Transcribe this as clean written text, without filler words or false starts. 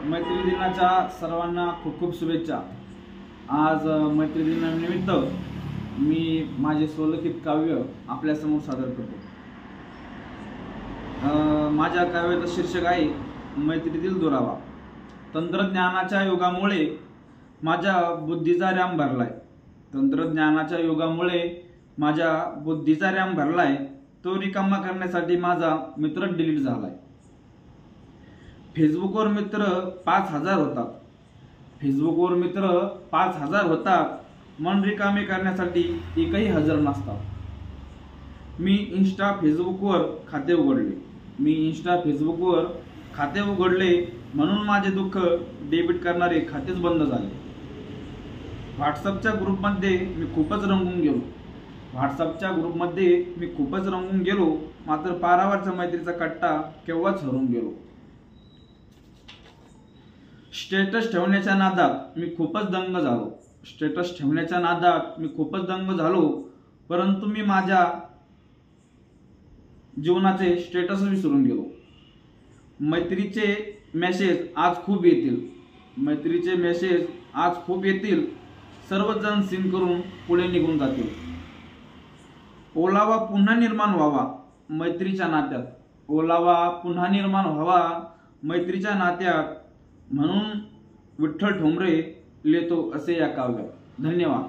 मैत्री दिनाच्या सर्वांना खूप खूप शुभेच्छा। आज मैत्री दिनानिमित्त मी माझे स्वलिखित काव्य आपल्यासमोर सादर करतो। माझ्या काव्याचं शीर्षक आहे मैत्रीतील दुरावा। तंत्रज्ञानाच्या युगामुळे माझ्या बुद्धीचा रॅम भरलाय। तंत्रज्ञानाच्या युगामुळे माझ्या बुद्धीचा रॅम भरलाय। तो रिकामा करण्यासाठी माझा मित्र डिलीट झालाय। फेसबुकवर मित्र 5000 होतात। फेसबुकवर मित्र 5000 होतात। मन रिकामे करण्यासाठी एकही हजर नसतात। मी इंस्टा फेसबुकवर खाते उघडले म्हणून माझे दुःख डेबिट करणारे खातेच बंद झाले। व्हॉट्सअपच्या ग्रुपमध्ये मी खूपच रंगून गेलो। मात्र पारावरच्या मैत्रीचा कट्टा केव्हाच हरून गेलो। स्टेटस ठेवण्याच्या नादात मी खूपच दंग झालो। परंतु मी माझ्या जीवनाचे स्टेटस विसरून गेलो। मैत्रीचे मेसेज आज खूप येतील। सर्वजण सीन करून पुढे निघून जातील। ओलावा पुन्हा निर्माण व्हावा मैत्रीच्या नात्यात, म्हणून विठ्ठल ठोंबरे लिहितो असे या काव्यात। धन्यवाद।